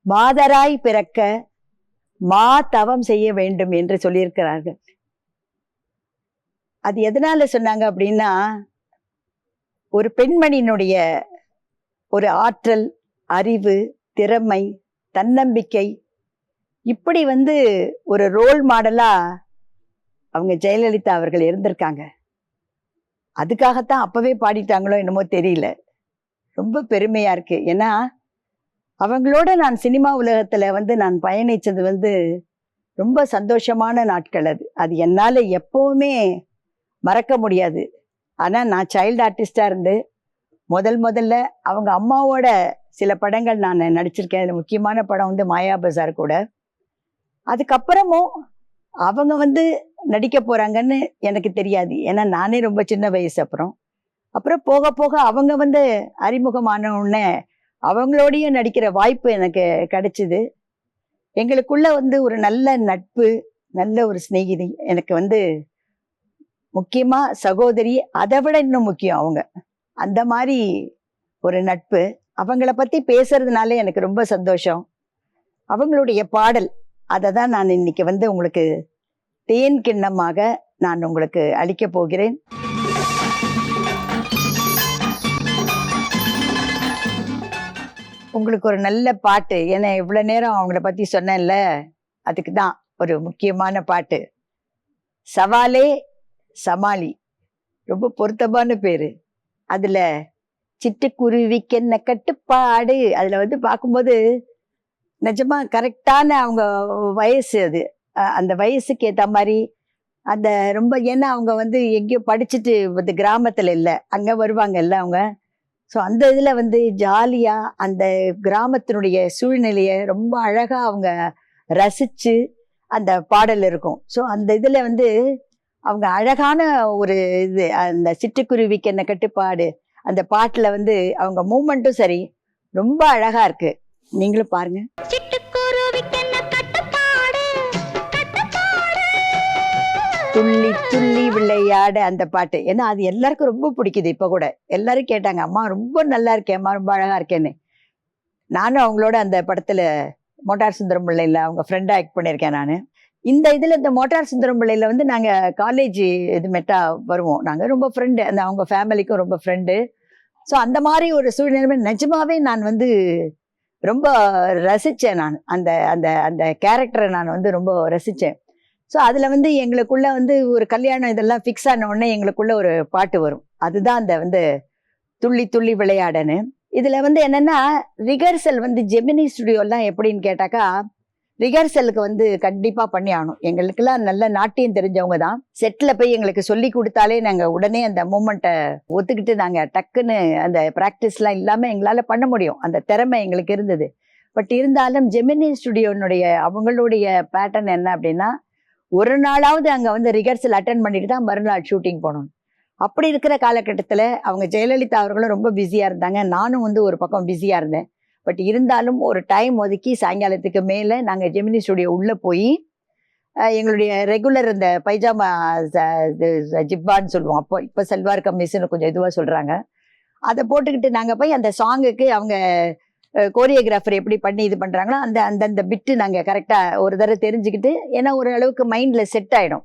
மாதராய் பிறக்க மா தவம் செய்ய வேண்டும் என்று சொல்லியிருக்கிறார்கள். அது எதனால சொன்னாங்க அப்படின்னா, ஒரு பெண்மணியினுடைய ஒரு ஆற்றல், அறிவு, திறமை, தன்னம்பிக்கை, இப்படி ஒரு ரோல் மாடலா அவங்க ஜெயலலிதா அவர்கள் இருந்திருக்காங்க. அதுக்காகத்தான் அப்பவே பாடிட்டாங்களோ என்னமோ தெரியல. ரொம்ப பெருமையா இருக்கு. ஏன்னா அவங்களோட நான் சினிமா உலகத்துல நான் பயணிச்சது ரொம்ப சந்தோஷமான நாட்கள். அது என்னால எப்பவுமே மறக்க முடியாது. ஆனா நான் சைல்டு ஆர்டிஸ்டா இருந்து முதல்ல அவங்க அம்மாவோட சில படங்கள் நான் நடிச்சிருக்கேன். அதுல முக்கியமான படம் மாயா பஜார் கூட. அதுக்கப்புறமும் அவங்க நடிக்க போறாங்கன்னு எனக்கு தெரியாது. ஏன்னா நானே ரொம்ப சின்ன வயசு. அப்புறம் போக போக அவங்க அறிமுகமான உடனே அவங்களோடய நடிக்கிற வாய்ப்பு எனக்கு கிடைச்சிது. எங்களுக்குள்ள ஒரு நல்ல நட்பு, நல்ல ஒரு சிநேகிதி. எனக்கு முக்கியமா சகோதரி, அதை விட இன்னும் முக்கியம் அவங்க. அந்த மாதிரி ஒரு நட்பு. அவங்கள பத்தி பேசுறதுனால எனக்கு ரொம்ப சந்தோஷம். அவங்களுடைய பாடல் அதை தான் நான் இன்னைக்கு உங்களுக்கு தேன் கிண்ணமாக நான் உங்களுக்கு அளிக்க போகிறேன். உங்களுக்கு ஒரு நல்ல பாட்டு. ஏன்னா இவ்வளவு நேரம் அவங்கள பத்தி சொன்னேன்ல, அதுக்கு தான் ஒரு முக்கியமான பாட்டு. சவாலே சமாளி, ரொம்ப பொருத்தமான பேரு. அதுல சிட்டுக்குருவிக்கு என்ன கட்டுப்பாடு, அதுல பார்க்கும்போது நிஜமா கரெக்டான அவங்க வயசு. அந்த வயசுக்கு ஏத்த மாதிரி அந்த ரொம்ப, ஏன்னா அவங்க எங்கேயோ படிச்சுட்டு கிராமத்துல இல்லை, அங்க வருவாங்கல்ல அவங்க. ஸோ அந்த இதில் ஜாலியாக அந்த கிராமத்தினுடைய சூழ்நிலையை ரொம்ப அழகாக அவங்க ரசித்து அந்த பாடல் இருக்கும். ஸோ அந்த இதில் அவங்க அழகான ஒரு இது, அந்த சிட்டுக்குருவிக்கு என்ன கட்டுப்பாடு, அந்த பாட்டில் அவங்க மூமெண்ட்டும் சரி ரொம்ப அழகாக இருக்குது. நீங்களும் பாருங்க. துள்ளி துள்ளி விளையாட அந்த பாட்டு. ஏன்னா அது எல்லாருக்கும் ரொம்ப பிடிக்குது. இப்போ கூட எல்லாரும் கேட்டாங்க, அம்மா ரொம்ப நல்லா இருக்கேம்மா, ரொம்ப அழகா இருக்கேன்னு. நானும் அவங்களோட அந்த படத்துல மோட்டார் சுந்தரம் பிள்ளையில அவங்க ஃப்ரெண்டா ஆக்ட் பண்ணியிருக்கேன். நான் இந்த மோட்டார் சுந்தரம் பிள்ளையில நாங்க காலேஜ் மெட்டா வருவோம். நாங்க ரொம்ப ஃப்ரெண்டு, அந்த அவங்க ஃபேமிலிக்கும் ரொம்ப ஃப்ரெண்டு. ஸோ அந்த மாதிரி ஒரு சூழ்நிலை நிஜமாவே நான் ரொம்ப ரசித்தேன். நான் அந்த அந்த அந்த கேரக்டரை நான் ரொம்ப ரசித்தேன். ஸோ அதில் எங்களுக்குள்ள ஒரு கல்யாணம் இதெல்லாம் ஃபிக்ஸ் ஆன உடனே எங்களுக்குள்ள ஒரு பாட்டு வரும். அதுதான் அந்த துள்ளி துள்ளி விளையாடன்னு. இதில் என்னென்னா ரிஹர்சல் ஜெமினி ஸ்டுடியோலாம் எப்படின்னு கேட்டாக்கா, ரிஹர்சலுக்கு கண்டிப்பாக பண்ணி ஆகணும். எங்களுக்கெல்லாம் நல்ல நாட்டியம் தெரிஞ்சவங்க தான். செட்டில் போய் எங்களுக்கு சொல்லி கொடுத்தாலே நாங்கள் உடனே அந்த மூமெண்ட்டை ஒத்துக்கிட்டு நாங்கள் டக்குன்னு அந்த ப்ராக்டிஸ்லாம் இல்லாமல் எங்களால் பண்ண முடியும். அந்த திறமை எங்களுக்கு இருந்தது. பட் இருந்தாலும் ஜெமினி ஸ்டுடியோனுடைய அவங்களுடைய பேட்டர்ன் என்ன அப்படின்னா, ஒரு நாளாவது அங்கே ரிஹர்சல் அட்டன் பண்ணிட்டு தான் மறுநாள் ஷூட்டிங் போகணும். அப்படி இருக்கிற காலகட்டத்தில் அவங்க ஜெயலலிதா அவர்களும் ரொம்ப பிஸியாக இருந்தாங்க. நானும் ஒரு பக்கம் பிஸியாக இருந்தேன். பட் இருந்தாலும் ஒரு டைம் ஒதுக்கி சாயங்காலத்துக்கு மேலே நாங்கள் ஜெமினி ஸ்டுடியோ உள்ளே போய் எங்களுடைய ரெகுலர் இந்த பைஜாமா ஜிப்பான்னு சொல்லுவோம். இப்போ சல்வார் கம்மீஸ்ன்னு கொஞ்சம் இதுவாக சொல்கிறாங்க. அதை போட்டுக்கிட்டு நாங்கள் போய் அந்த சாங்குக்கு அவங்க கோரியோகிராஃபர் எப்படி பண்ணி இது பண்ணுறாங்களோ அந்தந்த பிட்டு நாங்கள் கரெக்டாக ஒரு தடவை தெரிஞ்சுக்கிட்டு, ஏன்னா ஒரு அளவுக்கு மைண்டில் செட் ஆகிடும்.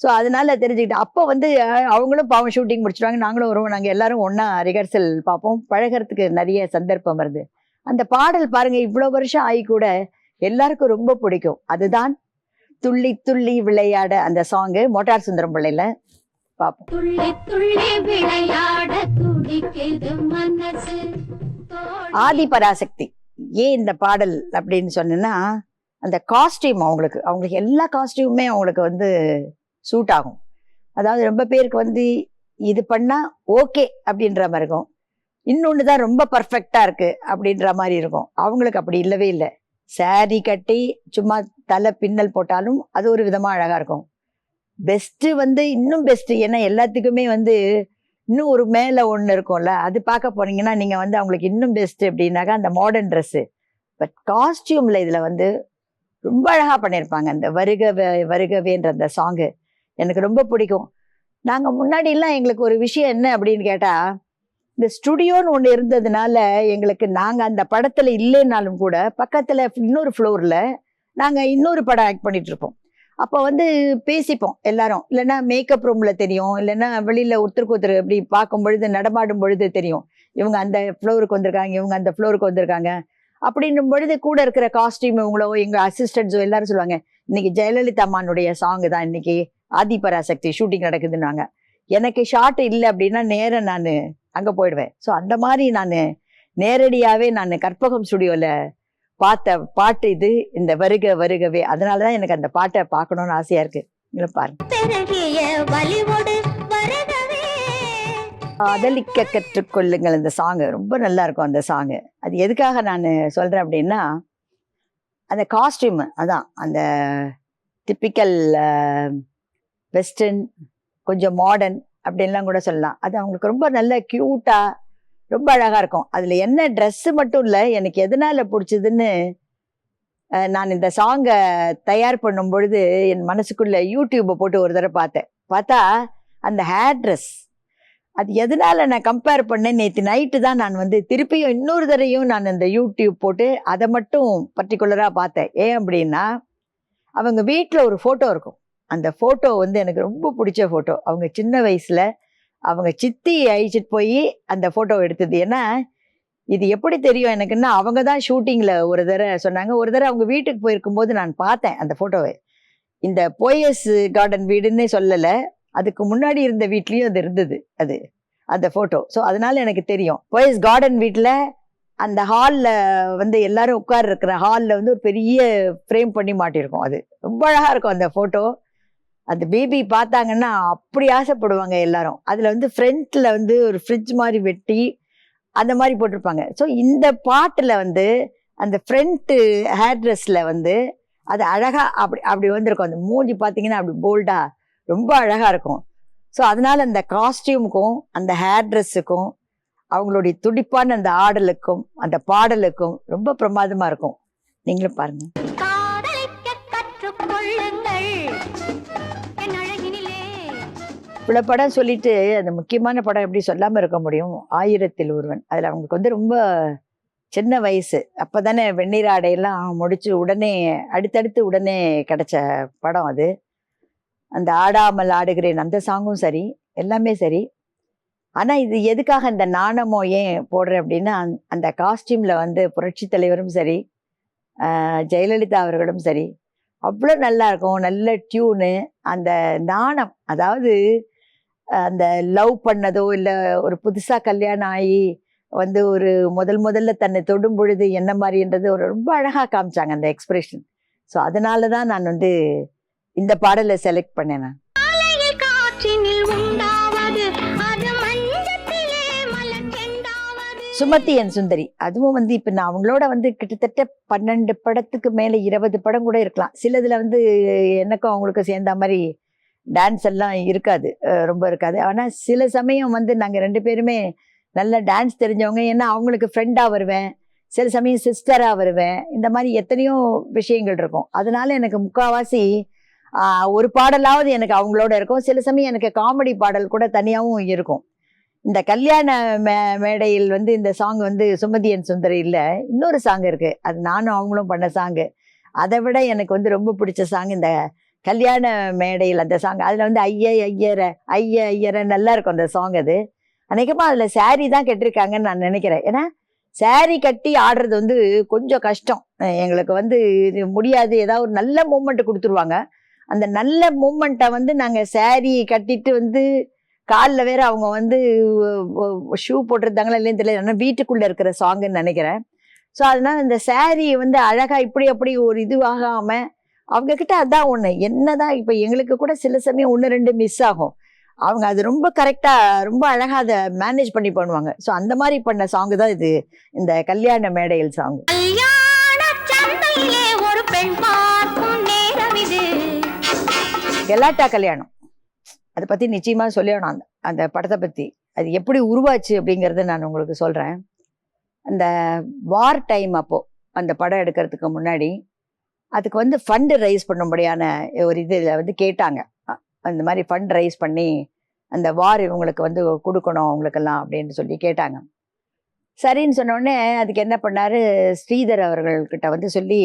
ஸோ அதனால தெரிஞ்சுக்கிட்டு அப்போ அவங்களும் பாவம் ஷூட்டிங் முடிச்சுடுவாங்க, நாங்களும் வருவோம். நாங்கள் எல்லாரும் ஒன்றா ரிஹர்சல் பார்ப்போம். பழகிறதுக்கு நிறைய சந்தர்ப்பம் வருது. அந்த பாடல் பாருங்கள், இவ்வளோ வருஷம் ஆகி கூட எல்லாருக்கும் ரொம்ப பிடிக்கும். அதுதான் துள்ளி துள்ளி விளையாட அந்த சாங்கு மோட்டார் சுந்தரம் பிள்ளையில பார்ப்போம். ஆதி பராசக்தி ஏன் இந்த பாடல் அப்படின்னு சொன்னா, அந்த காஸ்டியூம் அவங்களுக்கு எல்லா காஸ்டியூமே அவங்களுக்கு சூட் ஆகும். அதாவது ரொம்ப பேருக்கு இது பண்ணா ஓகே அப்படின்ற மாதிரி இருக்கும், இன்னொன்று தான் ரொம்ப பர்ஃபெக்டா இருக்கு அப்படின்ற மாதிரி இருக்கும். அவங்களுக்கு அப்படி இல்லவே இல்லை. சாரி கட்டி சும்மா தலை பின்னல் போட்டாலும் அது ஒரு விதமா அழகா இருக்கும். பெஸ்ட்டு இன்னும் பெஸ்ட். ஏன்னா எல்லாத்துக்குமே இன்னும் ஒரு மேலே ஒன்று இருக்கும்ல, அது பார்க்க போனீங்கன்னா நீங்கள் அவங்களுக்கு இன்னும் பெஸ்ட் அப்படின்னாக்கா அந்த மாடர்ன் ட்ரெஸ்ஸு. பட் காஸ்டியூமில் இதில் ரொம்ப அழகாக பண்ணியிருப்பாங்க. அந்த வருகவே வருகவேன்ற அந்த சாங்கு எனக்கு ரொம்ப பிடிக்கும். நாங்கள் முன்னாடிலாம் எங்களுக்கு ஒரு விஷயம் என்ன அப்படின்னு கேட்டால், இந்த ஸ்டுடியோன்னு ஒண்ணு இருந்ததுனால எங்களுக்கு நாங்க அந்த படத்துல இல்லைன்னாலும் கூட பக்கத்துல இன்னொரு ஃப்ளோர்ல நாங்க இன்னொரு படம் ஆக்ட் பண்ணிட்டு இருப்போம். அப்போ வந்து பேசிப்போம் எல்லாரும். இல்லைன்னா மேக்கப் ரூம்ல தெரியும், இல்லைன்னா வெளியில ஒருத்தருக்கு ஒருத்தர் இப்படி பார்க்கும் பொழுது நடமாடும் பொழுது தெரியும், இவங்க அந்த ஃப்ளோருக்கு வந்திருக்காங்க, இவங்க அந்த ஃப்ளோருக்கு வந்திருக்காங்க அப்படின்னும் பொழுது கூட இருக்கிற காஸ்டியூம் இவங்களோ எங்க அசிஸ்டன்ஸோ எல்லாரும் சொல்லுவாங்க, இன்னைக்கு ஜெயலலிதா அம்மானுடைய சாங் தான் இன்னைக்கு ஆதிபராசக்தி ஷூட்டிங் நடக்குதுன்னாங்க. எனக்கு ஷார்ட் இல்லை அப்படின்னா நேரம் நான் அங்க போயிடுவேன். ஸோ அந்த மாதிரி நான் நேரடியாவே நான் கற்பகம் ஸ்டுடியோல பார்த்த பாட்டு இது, இந்த வருக வருகவே. அதனாலதான் எனக்கு அந்த பாட்டை பார்க்கணும்னு ஆசையா இருக்கு. பாருங்க, காதலிக்க கற்றுக்கொள்ளுங்கள் அந்த சாங் ரொம்ப நல்லா இருக்கும். அந்த சாங் அது எதுக்காக நான் சொல்றேன் அப்படின்னா, அந்த காஸ்டியூம் அதான் அந்த டிப்பிக்கல் வெஸ்டர்ன், கொஞ்சம் மாடர்ன் அப்படின்லாம் கூட சொல்லலாம். அது அவங்களுக்கு ரொம்ப நல்ல கியூட்டா ரொம்ப அழகா இருக்கும். அதுல என்ன ட்ரெஸ் மட்டும் இல்லை, எனக்கு எதனால பிடிச்சதுன்னு நான் இந்த சாங்கை தயார் பண்ணும் பொழுது என் மனசுக்குள்ள யூடியூப்பை போட்டு ஒரு தடவை பார்த்தா அந்த ஹேர் ட்ரெஸ் அது எதனால நான் கம்பேர் பண்ணேன். நேற்று நைட்டு தான் நான் வந்து திருப்பியும் இன்னொரு தடவையும் நான் இந்த யூடியூப் போட்டு அதை மட்டும் பர்டிகுலராக பார்த்தேன். ஏன் அப்படின்னா, அவங்க வீட்டில் ஒரு ஃபோட்டோ இருக்கும். அந்த ஃபோட்டோ வந்து எனக்கு ரொம்ப பிடிச்ச ஃபோட்டோ. அவங்க சின்ன வயசுல அவங்க சித்தி அழிச்சிட்டு போய் அந்த ஃபோட்டோ எடுத்தது. ஏன்னா இது எப்படி தெரியும் எனக்குன்னா, அவங்க தான் ஷூட்டிங்கில் ஒரு தடவை சொன்னாங்க. ஒரு தடவை அவங்க வீட்டுக்கு போயிருக்கும்போது நான் பார்த்தேன் அந்த ஃபோட்டோவை. இந்த போயஸ் கார்டன் வீடுன்னே சொல்லலை, அதுக்கு முன்னாடி இருந்த வீட்லேயும் அது இருந்தது அந்த ஃபோட்டோ. ஸோ அதனால எனக்கு தெரியும். போயஸ் கார்டன் வீட்டில் அந்த ஹாலில் வந்து எல்லாரும் உட்கார் இருக்கிற ஹாலில் வந்து ஒரு பெரிய ஃப்ரேம் பண்ணி மாட்டியிருக்கோம். அது ரொம்ப அழகாக இருக்கும் அந்த ஃபோட்டோ. அந்த பேபி பார்த்தாங்கன்னா அப்படி ஆசைப்படுவாங்க எல்லாரும். அதில் வந்து ஃப்ரண்ட்டில் வந்து ஒரு ஃப்ரிட்ஜ் மாதிரி வெட்டி அந்த மாதிரி போட்டிருப்பாங்க. ஸோ இந்த பாட்டில் வந்து அந்த ஃப்ரண்ட்டு ஹேர் ட்ரெஸ்ஸில் வந்து அது அழகாக அப்படி வந்திருக்கும். அந்த மூஞ்சி பார்த்தீங்கன்னா அப்படி போல்டாக ரொம்ப அழகாக இருக்கும். ஸோ அதனால அந்த காஸ்டியூமுக்கும் அந்த ஹேர் ட்ரெஸ்ஸுக்கும் அவங்களுடைய துடிப்பான அந்த ஆடலுக்கும் அந்த பாடலுக்கும் ரொம்ப பிரமாதமாக இருக்கும். நீங்களும் பாருங்க. இவ்வளோ படம் சொல்லிட்டு அந்த முக்கியமான படம் எப்படி சொல்லாமல் இருக்க முடியும், ஆயிரத்தில் ஒருவன். அதில் அவங்களுக்கு வந்து ரொம்ப சின்ன வயசு, அப்போ தானே வெந்நீர் ஆடையெல்லாம் முடிச்சு உடனே அடுத்தடுத்து உடனே கிடைச்ச படம் அது. அந்த ஆடாமல் ஆடுகிறேன் அந்த சாங்கும் சரி, எல்லாமே சரி. ஆனால் இது எதுக்காக இந்த நாணமோ ஏன் போடுறேன் அப்படின்னா, அந்த காஸ்டியூமில் வந்து புரட்சி தலைவரும் சரி, ஜெயலலிதா அவர்களும் சரி, அவ்வளோ நல்லா இருக்கும். நல்ல டியூனு. அந்த நாணம், அதாவது அந்த லவ் பண்ணதோ இல்லை ஒரு புதுசாக கல்யாணம் ஆகி வந்து ஒரு முதல்ல தன்னை தொடும் பொழுது என்ன மாதிரின்றது ஒரு ரொம்ப அழகாக காமிச்சாங்க அந்த எக்ஸ்பிரஷன். ஸோ அதனால தான் நான் வந்து இந்த பாடலை செலக்ட் பண்ணேன். நான் சுமதி என் சுந்தரி, அதுவும் வந்து இப்போ நான் அவங்களோட வந்து கிட்டத்தட்ட 12 படத்துக்கு மேலே 20 படம் கூட இருக்கலாம். சிலதுல வந்து எனக்கும் அவங்களுக்கும் சேர்ந்த மாதிரி டான்ஸ் எல்லாம் இருக்காது, ரொம்ப இருக்காது. ஆனால் சில சமயம் வந்து நாங்கள் 2 பேருமே நல்ல டான்ஸ் தெரிஞ்சவங்க. ஏன்னா அவங்களுக்கு ஃப்ரெண்டாக வருவேன், சில சமயம் சிஸ்டராக வருவேன். இந்த மாதிரி எத்தனையோ விஷயங்கள் இருக்கும். அதனால எனக்கு முக்கால்வாசி ஒரு பாடலாவது எனக்கு அவங்களோட இருக்கும். சில சமயம் எனக்கு காமெடி பாடல் கூட தனியாகவும் இருக்கும். இந்த கல்யாண மேடையில் வந்து இந்த சாங் வந்து சுமதி என் சுந்தரி இல்லை, இன்னொரு சாங் இருக்கு, அது நானும் அவங்களும் பண்ண சாங்கு. அதை விட எனக்கு வந்து ரொம்ப பிடிச்ச சாங் இந்த கல்யாண மேடையில் அந்த சாங். அதில் வந்து ஐயர நல்லா இருக்கும் அந்த சாங். அது அநேகமாக அதில் சாரி தான் கட்டிருக்காங்கன்னு நான் நினைக்கிறேன். ஏன்னா சாரி கட்டி ஆடுறது வந்து கொஞ்சம் கஷ்டம் எங்களுக்கு, வந்து இது முடியாது. ஏதாவது ஒரு நல்ல மூமெண்ட் கொடுத்துருவாங்க. அந்த நல்ல மூமெண்ட்டை வந்து நாங்கள் சாரி கட்டிட்டு வந்து காலில் வேற அவங்க வந்து ஷூ போட்டிருந்தாங்களா இல்லைன்னு தெரியல, ஆனால் வீட்டுக்குள்ளே இருக்கிற சாங்குன்னு நினைக்கிறேன். ஸோ அதனால இந்த சாரி வந்து அழகாக இப்படி அப்படி ஒரு இதுவாகாமல் அவங்கக்கிட்ட அதான் ஒன்று. என்னதான் இப்போ எங்களுக்கு கூட சில சமயம் 1-2 மிஸ் ஆகும், அவங்க அது ரொம்ப கரெக்டாக ரொம்ப அழகாக அதை மேனேஜ் பண்ணி பண்ணுவாங்க. ஸோ அந்த மாதிரி பண்ண சாங்கு தான் இது, இந்த கல்யாண மேடையில் சாங்கு. கலாட்டா கல்யாணம் அதை பற்றி நிச்சயமாக சொல்லணும். அந்த படத்தை பற்றி அது எப்படி உருவாச்சு அப்படிங்கிறத நான் உங்களுக்கு சொல்கிறேன். அந்த வார் டைம் அப்போது அந்த படம் எடுக்கிறதுக்கு முன்னாடி அதுக்கு வந்து ஃபண்டு ரைஸ் பண்ணும்படியான ஒரு இதில் வந்து கேட்டாங்க. அந்த மாதிரி ஃபண்ட் ரைஸ் பண்ணி அந்த வார் இவங்களுக்கு வந்து கொடுக்கணும் அவங்களுக்கெல்லாம் அப்படின்னு சொல்லி கேட்டாங்க. சரின்னு சொன்னோடனே அதுக்கு என்ன பண்ணாரு, ஸ்ரீதர் அவர்கள்கிட்ட வந்து சொல்லி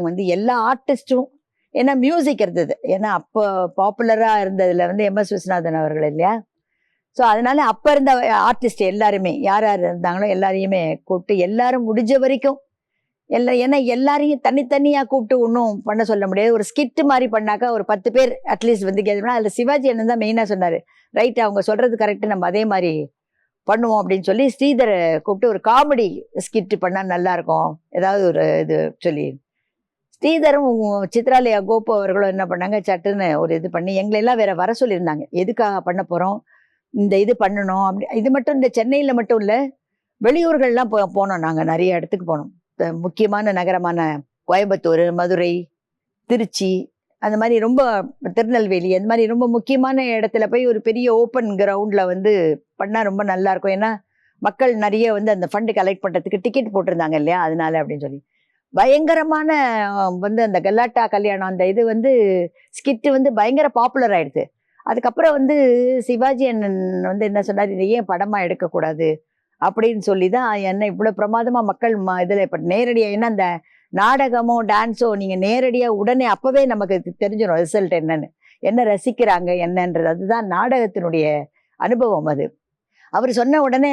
வந்து எல்லா ஆர்டிஸ்ட்டும், ஏன்னா மியூசிக் இருந்தது, ஏன்னா அப்போ பாப்புலராக இருந்ததுல வந்து எம்எஸ் விஸ்வநாதன் அவர்கள் இல்லையா. ஸோ அதனால அப்போ இருந்த ஆர்டிஸ்ட் எல்லாருமே யார் யார் இருந்தாங்களோ எல்லாரையுமே கூப்பிட்டு எல்லாரும் முடிஞ்ச வரைக்கும் ஏன்னா எல்லாரையும் தனித்தனியாக கூப்பிட்டு ஒன்றும் பண்ண சொல்ல முடியாது. ஒரு ஸ்கிட் மாதிரி பண்ணாக்கா ஒரு 10 பேர் அட்லீஸ்ட் வந்து கேட்கணும். அதில் சிவாஜி அண்ணன் தான் மெயினாக சொன்னார், ரைட் அவங்க சொல்கிறது கரெக்டு, நம்ம அதே மாதிரி பண்ணுவோம் அப்படின்னு சொல்லி ஸ்ரீதரை கூப்பிட்டு ஒரு காமெடி ஸ்கிட் பண்ணால் நல்லாயிருக்கும் ஏதாவது ஒரு இது சொல்லி, ஸ்ரீதரும் சித்ராலயா கோபு அவர்களும் என்ன பண்ணாங்க, சட்டுன்னு ஒரு இது பண்ணி எங்களெல்லாம் வேற வர சொல்லியிருந்தாங்க. எதுக்காக பண்ண போகிறோம், இந்த இது பண்ணணும் அப்படி. இது மட்டும் இந்த சென்னையில் மட்டும் இல்லை, வெளியூர்கள்லாம் போனோம். நாங்கள் நிறைய இடத்துக்கு போனோம். முக்கியமான நகரமான கோயம்புத்தூர், மதுரை, திருச்சி, அந்த மாதிரி ரொம்ப திருநெல்வேலி, அந்த மாதிரி ரொம்ப முக்கியமான இடத்துல போய் ஒரு பெரிய ஓப்பன் கிரவுண்டில் வந்து பண்ணால் ரொம்ப நல்லாயிருக்கும். ஏன்னா மக்கள் நிறைய வந்து அந்த ஃபண்டு கலெக்ட் பண்ணுறதுக்கு டிக்கெட் போட்டிருந்தாங்க இல்லையா, அதனால அப்படின்னு சொல்லி பயங்கரமான வந்து அந்த கல்லாட்டா கல்யாணம் அந்த இது வந்து ஸ்கிட்டு வந்து பயங்கர பாப்புலர் ஆயிடுது. அதுக்கப்புறம் வந்து சிவாஜி அண்ணன் வந்து என்ன சொன்னார், இதை ஏன் படமாக எடுக்கக்கூடாது அப்படின்னு சொல்லி தான் என்ன இவ்வளோ பிரமாதமாக மக்கள் இதில் இப்போ நேரடியாக, ஏன்னா அந்த நாடகமோ டான்ஸோ நீங்கள் நேரடியாக உடனே அப்போவே நமக்கு தெரிஞ்சிடும் ரிசல்ட் என்னன்னு, என்ன ரசிக்கிறாங்க என்னன்றது. அதுதான் நாடகத்தினுடைய அனுபவம் அது. அவர் சொன்ன உடனே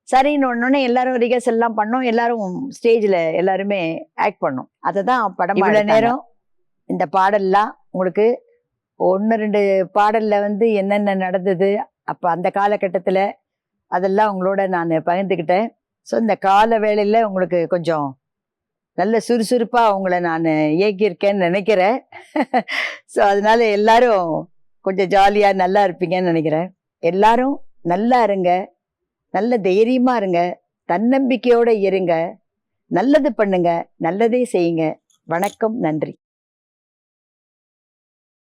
சரின்னு உடனே எல்லாரும் ரிஹர்சல் எல்லாம் பண்ணோம், எல்லாரும் ஸ்டேஜில் எல்லாருமே ஆக்ட் பண்ணோம். அதை தான் படம். இவ்வளோ நேரம் இந்த பாடல்லாம் உங்களுக்கு 1-2 பாடலில் வந்து என்னென்ன நடந்தது அப்போ அந்த காலகட்டத்தில் அதெல்லாம் உங்களோட நான் பகிர்ந்துக்கிட்டேன். ஸோ இந்த கால வேளையில் உங்களுக்கு கொஞ்சம் நல்ல சுறுசுறுப்பாக உங்களை நான் இயக்கியிருக்கேன்னு நினைக்கிறேன். ஸோ அதனால எல்லாரும் கொஞ்சம் ஜாலியாக நல்லா இருப்பீங்கன்னு நினைக்கிறேன். எல்லாரும் நல்லா இருங்க, நல்ல தைரியமாக இருங்க, தன்னம்பிக்கையோடு இருங்க, நல்லது பண்ணுங்க, நல்லதே செய்யுங்க. வணக்கம், நன்றி.